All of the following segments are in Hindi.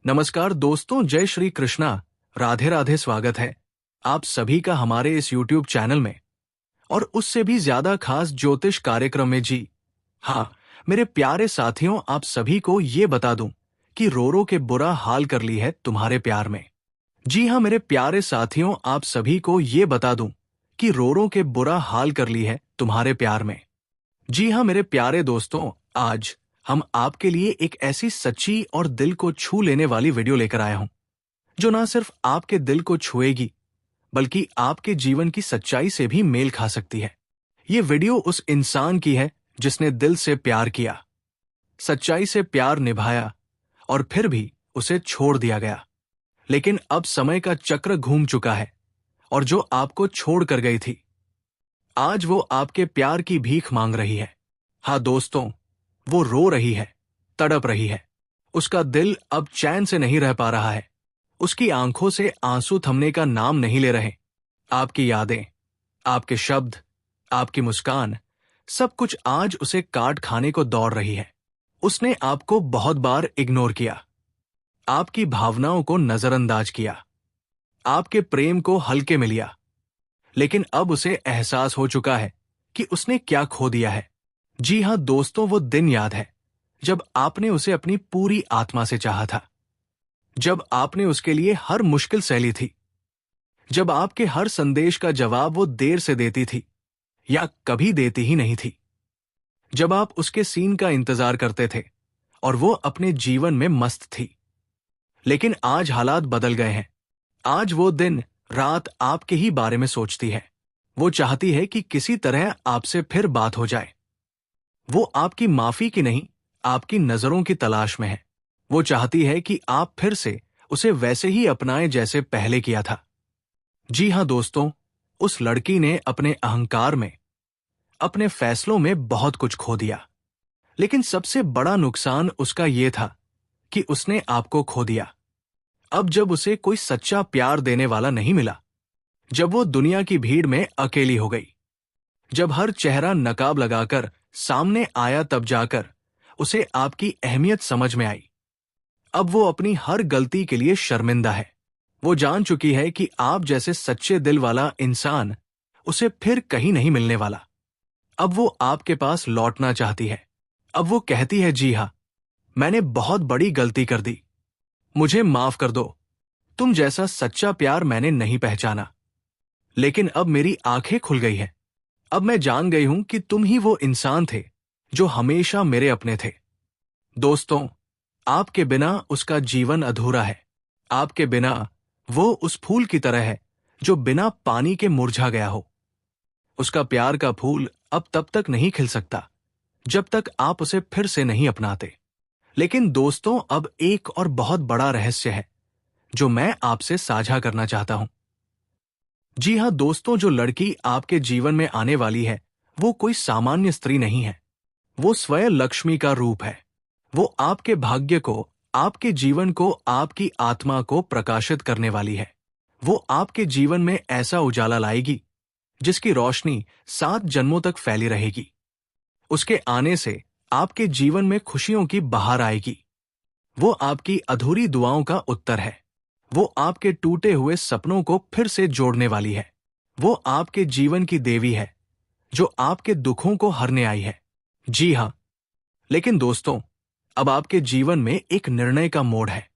नमस्कार दोस्तों, जय श्री कृष्णा। राधे राधे। स्वागत है आप सभी का हमारे इस YouTube चैनल में और उससे भी ज्यादा खास ज्योतिष कार्यक्रम में। जी हाँ, मेरे प्यारे साथियों, आप सभी को ये बता दूं कि रो के बुरा हाल कर ली है तुम्हारे प्यार में। जी हाँ मेरे प्यारे साथियों, आप सभी को ये बता दूं कि रो के बुरा हाल कर ली है तुम्हारे प्यार में। जी हाँ मेरे प्यारे दोस्तों, आज हम आपके लिए एक ऐसी सच्ची और दिल को छू लेने वाली वीडियो लेकर आया हूं, जो ना सिर्फ आपके दिल को छुएगी बल्कि आपके जीवन की सच्चाई से भी मेल खा सकती है। ये वीडियो उस इंसान की है जिसने दिल से प्यार किया, सच्चाई से प्यार निभाया और फिर भी उसे छोड़ दिया गया। लेकिन अब समय का चक्र घूम चुका है और जो आपको छोड़ कर गई थी, आज वो आपके प्यार की भीख मांग रही है। हाँ दोस्तों, वो रो रही है, तड़प रही है। उसका दिल अब चैन से नहीं रह पा रहा है। उसकी आंखों से आंसू थमने का नाम नहीं ले रहे। आपकी यादें, आपके शब्द, आपकी मुस्कान, सब कुछ आज उसे काट खाने को दौड़ रही है। उसने आपको बहुत बार इग्नोर किया, आपकी भावनाओं को नजरअंदाज किया, आपके प्रेम को हल्के में लिया। लेकिन अब उसे एहसास हो चुका है कि उसने क्या खो दिया है। जी हाँ दोस्तों, वो दिन याद है जब आपने उसे अपनी पूरी आत्मा से चाहा था, जब आपने उसके लिए हर मुश्किल सह थी, जब आपके हर संदेश का जवाब वो देर से देती थी या कभी देती ही नहीं थी, जब आप उसके सीन का इंतजार करते थे और वो अपने जीवन में मस्त थी। लेकिन आज हालात बदल गए हैं। आज वो दिन रात आपके ही बारे में सोचती है। वो चाहती है कि किसी तरह आपसे फिर बात हो जाए। वो आपकी माफी की नहीं, आपकी नजरों की तलाश में है। वो चाहती है कि आप फिर से उसे वैसे ही अपनाएं जैसे पहले किया था। जी हां दोस्तों, उस लड़की ने अपने अहंकार में, अपने फैसलों में बहुत कुछ खो दिया। लेकिन सबसे बड़ा नुकसान उसका यह था कि उसने आपको खो दिया। अब जब उसे कोई सच्चा प्यार देने वाला नहीं मिला, जब वो दुनिया की भीड़ में अकेली हो गई, जब हर चेहरा नकाब लगाकर सामने आया, तब जाकर उसे आपकी अहमियत समझ में आई। अब वो अपनी हर गलती के लिए शर्मिंदा है। वो जान चुकी है कि आप जैसे सच्चे दिल वाला इंसान उसे फिर कहीं नहीं मिलने वाला। अब वो आपके पास लौटना चाहती है। अब वो कहती है, जी हाँ, मैंने बहुत बड़ी गलती कर दी, मुझे माफ कर दो। तुम जैसा सच्चा प्यार मैंने नहीं पहचाना। लेकिन अब मेरी आंखें खुल गई हैं। अब मैं जान गई हूं कि तुम ही वो इंसान थे जो हमेशा मेरे अपने थे। दोस्तों, आपके बिना उसका जीवन अधूरा है। आपके बिना वो उस फूल की तरह है जो बिना पानी के मुरझा गया हो। उसका प्यार का फूल अब तब तक नहीं खिल सकता जब तक आप उसे फिर से नहीं अपनाते। लेकिन दोस्तों, अब एक और बहुत बड़ा रहस्य है जो मैं आपसे साझा करना चाहता हूं। जी हां दोस्तों, जो लड़की आपके जीवन में आने वाली है, वो कोई सामान्य स्त्री नहीं है। वो स्वयं लक्ष्मी का रूप है। वो आपके भाग्य को, आपके जीवन को, आपकी आत्मा को प्रकाशित करने वाली है। वो आपके जीवन में ऐसा उजाला लाएगी जिसकी रोशनी 7 जन्मों तक फैली रहेगी। उसके आने से आपके जीवन में खुशियों की बहार आएगी। वो आपकी अधूरी दुआओं का उत्तर है। वो आपके टूटे हुए सपनों को फिर से जोड़ने वाली है। वो आपके जीवन की देवी है जो आपके दुखों को हरने आई है। जी हां, लेकिन दोस्तों, अब आपके जीवन में एक निर्णय का मोड़ है।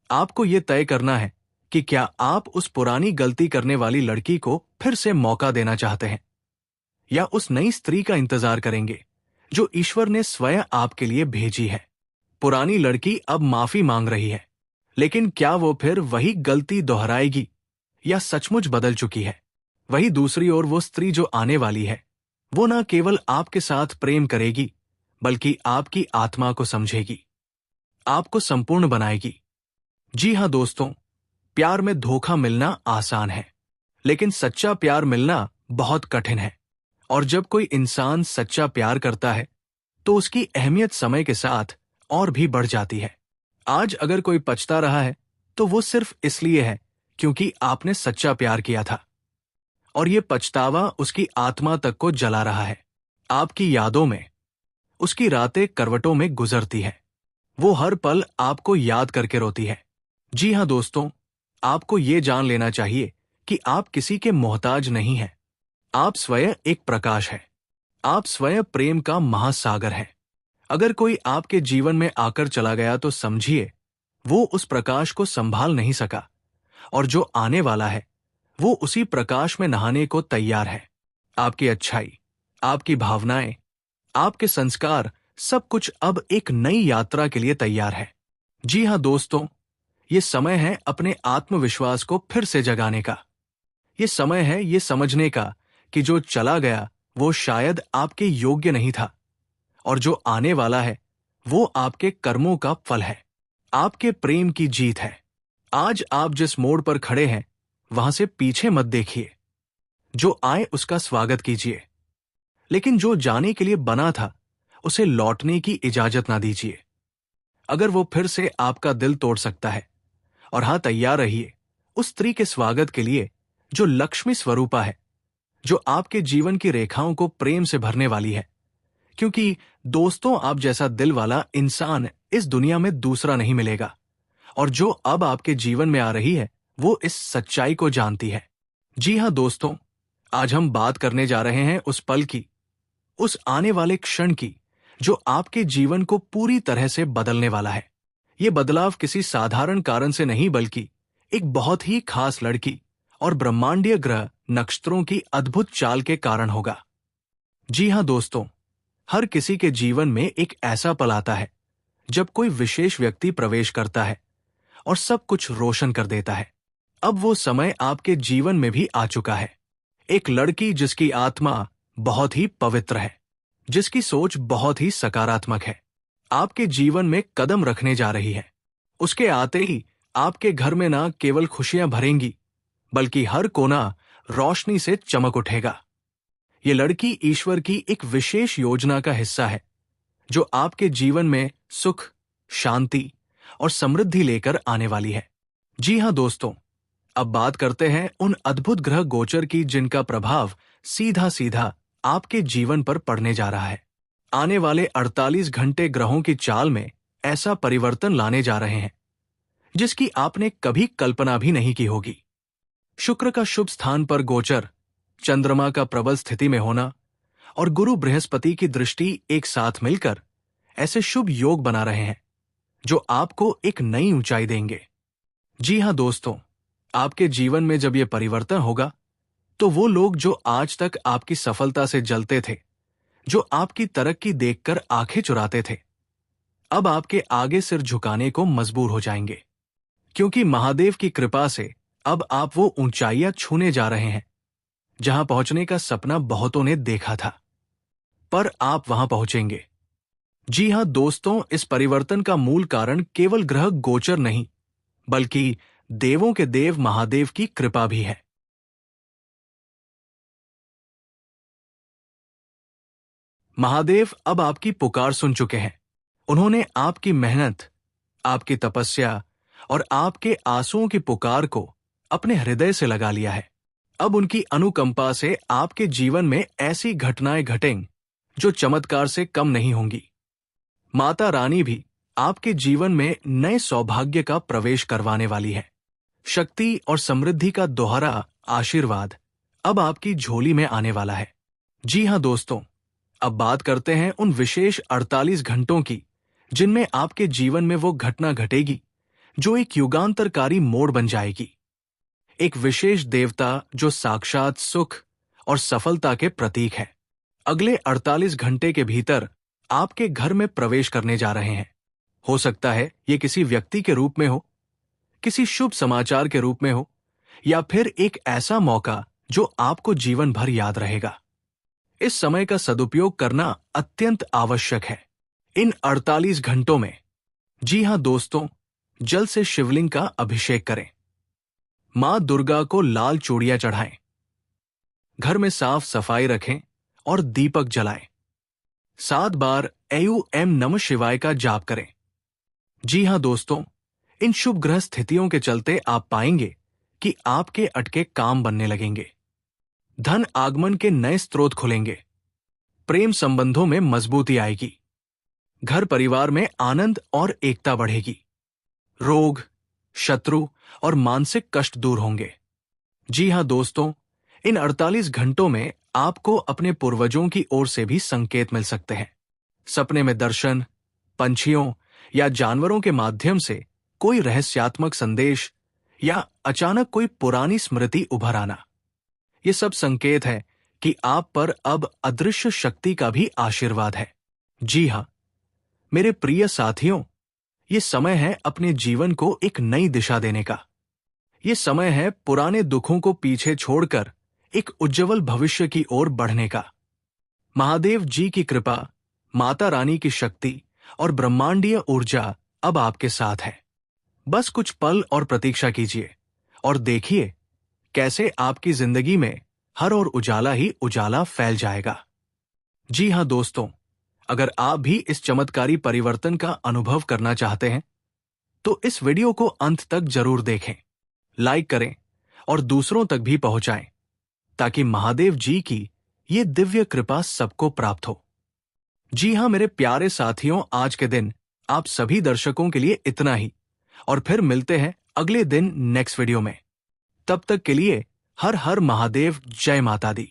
आपको यह तय करना है कि क्या आप उस पुरानी गलती करने वाली लड़की को फिर से मौका देना चाहते हैं, या उस नई स्त्री का इंतजार करेंगे जो ईश्वर ने स्वयं आपके लिए भेजी है। पुरानी लड़की अब माफी मांग रही है, लेकिन क्या वो फिर वही गलती दोहराएगी या सचमुच बदल चुकी है? वही दूसरी ओर वो स्त्री जो आने वाली है, वो न केवल आपके साथ प्रेम करेगी बल्कि आपकी आत्मा को समझेगी, आपको संपूर्ण बनाएगी। जी हां दोस्तों, प्यार में धोखा मिलना आसान है, लेकिन सच्चा प्यार मिलना बहुत कठिन है। और जब कोई इंसान सच्चा प्यार करता है तो उसकी अहमियत समय के साथ और भी बढ़ जाती है। आज अगर कोई पछता रहा है तो वो सिर्फ इसलिए है क्योंकि आपने सच्चा प्यार किया था, और ये पछतावा उसकी आत्मा तक को जला रहा है। आपकी यादों में उसकी रातें करवटों में गुजरती है। वो हर पल आपको याद करके रोती है। जी हाँ दोस्तों, आपको ये जान लेना चाहिए कि आप किसी के मोहताज नहीं हैं। आप स्वयं एक प्रकाश है। आप स्वयं प्रेम का महासागर हैं। अगर कोई आपके जीवन में आकर चला गया तो समझिए वो उस प्रकाश को संभाल नहीं सका, और जो आने वाला है वो उसी प्रकाश में नहाने को तैयार है। आपकी अच्छाई, आपकी भावनाएं, आपके संस्कार, सब कुछ अब एक नई यात्रा के लिए तैयार है। जी हाँ दोस्तों, ये समय है अपने आत्मविश्वास को फिर से जगाने का। ये समय है ये समझने का कि जो चला गया वो शायद आपके योग्य नहीं था, और जो आने वाला है वो आपके कर्मों का फल है, आपके प्रेम की जीत है। आज आप जिस मोड़ पर खड़े हैं वहां से पीछे मत देखिए। जो आए उसका स्वागत कीजिए, लेकिन जो जाने के लिए बना था उसे लौटने की इजाजत ना दीजिए। अगर वो फिर से आपका दिल तोड़ सकता है, और हाँ, तैयार रहिए उस स्त्री के स्वागत के लिए जो लक्ष्मी स्वरूपा है, जो आपके जीवन की रेखाओं को प्रेम से भरने वाली है। क्योंकि दोस्तों, आप जैसा दिल वाला इंसान इस दुनिया में दूसरा नहीं मिलेगा, और जो अब आपके जीवन में आ रही है वो इस सच्चाई को जानती है। जी हाँ दोस्तों, आज हम बात करने जा रहे हैं उस पल की, उस आने वाले क्षण की जो आपके जीवन को पूरी तरह से बदलने वाला है। ये बदलाव किसी साधारण कारण से नहीं, बल्कि एक बहुत ही खास लड़की और ब्रह्मांडीय ग्रह नक्षत्रों की अद्भुत चाल के कारण होगा। जी हाँ दोस्तों, हर किसी के जीवन में एक ऐसा पल आता है जब कोई विशेष व्यक्ति प्रवेश करता है और सब कुछ रोशन कर देता है। अब वो समय आपके जीवन में भी आ चुका है। एक लड़की जिसकी आत्मा बहुत ही पवित्र है, जिसकी सोच बहुत ही सकारात्मक है, आपके जीवन में कदम रखने जा रही है। उसके आते ही आपके घर में ना केवल खुशियां भरेंगी, बल्कि हर कोना रोशनी से चमक उठेगा। ये लड़की ईश्वर की एक विशेष योजना का हिस्सा है, जो आपके जीवन में सुख, शांति और समृद्धि लेकर आने वाली है। जी हाँ दोस्तों, अब बात करते हैं उन अद्भुत ग्रह गोचर की जिनका प्रभाव सीधा सीधा आपके जीवन पर पड़ने जा रहा है। आने वाले 48 घंटे ग्रहों की चाल में ऐसा परिवर्तन लाने जा रहे हैं जिसकी आपने कभी कल्पना भी नहीं की होगी। शुक्र का शुभ स्थान पर गोचर, चंद्रमा का प्रबल स्थिति में होना और गुरु बृहस्पति की दृष्टि एक साथ मिलकर ऐसे शुभ योग बना रहे हैं जो आपको एक नई ऊंचाई देंगे। जी हाँ दोस्तों, आपके जीवन में जब यह परिवर्तन होगा तो वो लोग जो आज तक आपकी सफलता से जलते थे, जो आपकी तरक्की देखकर आंखें चुराते थे, अब आपके आगे सिर झुकाने को मजबूर हो जाएंगे। क्योंकि महादेव की कृपा से अब आप वो ऊंचाइयां छूने जा रहे हैं जहां पहुंचने का सपना बहुतों ने देखा था, पर आप वहां पहुंचेंगे। जी हां दोस्तों, इस परिवर्तन का मूल कारण केवल ग्रह गोचर नहीं, बल्कि देवों के देव महादेव की कृपा भी है। महादेव अब आपकी पुकार सुन चुके हैं। उन्होंने आपकी मेहनत, आपकी तपस्या और आपके आंसुओं की पुकार को अपने हृदय से लगा लिया है। अब उनकी अनुकंपा से आपके जीवन में ऐसी घटनाएं घटेंगी जो चमत्कार से कम नहीं होंगी। माता रानी भी आपके जीवन में नए सौभाग्य का प्रवेश करवाने वाली है। शक्ति और समृद्धि का दोहरा आशीर्वाद अब आपकी झोली में आने वाला है। जी हां दोस्तों, अब बात करते हैं उन विशेष 48 घंटों की जिनमें आपके जीवन में वो घटना घटेगी जो एक युगांतरकारी मोड़ बन जाएगी। एक विशेष देवता जो साक्षात सुख और सफलता के प्रतीक है, अगले 48 घंटे के भीतर आपके घर में प्रवेश करने जा रहे हैं। हो सकता है ये किसी व्यक्ति के रूप में हो, किसी शुभ समाचार के रूप में हो, या फिर एक ऐसा मौका जो आपको जीवन भर याद रहेगा। इस समय का सदुपयोग करना अत्यंत आवश्यक है। इन 48 घंटों में, जी हां दोस्तों, जल से शिवलिंग का अभिषेक करें, मां दुर्गा को लाल चूड़ियां चढ़ाएं, घर में साफ सफाई रखें और दीपक जलाएं। 7 बार ऐम नमः शिवाय का जाप करें। जी हां दोस्तों, इन शुभ ग्रह स्थितियों के चलते आप पाएंगे कि आपके अटके काम बनने लगेंगे, धन आगमन के नए स्रोत खुलेंगे, प्रेम संबंधों में मजबूती आएगी, घर परिवार में आनंद और एकता बढ़ेगी, रोग, शत्रु और मानसिक कष्ट दूर होंगे। जी हाँ दोस्तों, इन 48 घंटों में आपको अपने पूर्वजों की ओर से भी संकेत मिल सकते हैं। सपने में दर्शन, पंछियों या जानवरों के माध्यम से कोई रहस्यात्मक संदेश या अचानक कोई पुरानी स्मृति उभर आना, ये सब संकेत है कि आप पर अब अदृश्य शक्ति का भी आशीर्वाद है। जी हाँ मेरे प्रिय साथियों, ये समय है अपने जीवन को एक नई दिशा देने का। ये समय है पुराने दुखों को पीछे छोड़कर एक उज्जवल भविष्य की ओर बढ़ने का। महादेव जी की कृपा, माता रानी की शक्ति और ब्रह्मांडीय ऊर्जा अब आपके साथ है। बस कुछ पल और प्रतीक्षा कीजिए और देखिए कैसे आपकी जिंदगी में हर ओर उजाला ही उजाला फैल जाएगा। जी हाँ दोस्तों, अगर आप भी इस चमत्कारी परिवर्तन का अनुभव करना चाहते हैं तो इस वीडियो को अंत तक जरूर देखें, लाइक करें और दूसरों तक भी पहुंचाएं ताकि महादेव जी की ये दिव्य कृपा सबको प्राप्त हो। जी हाँ मेरे प्यारे साथियों, आज के दिन आप सभी दर्शकों के लिए इतना ही, और फिर मिलते हैं अगले दिन नेक्स्ट वीडियो में। तब तक के लिए हर हर महादेव, जय माता दी।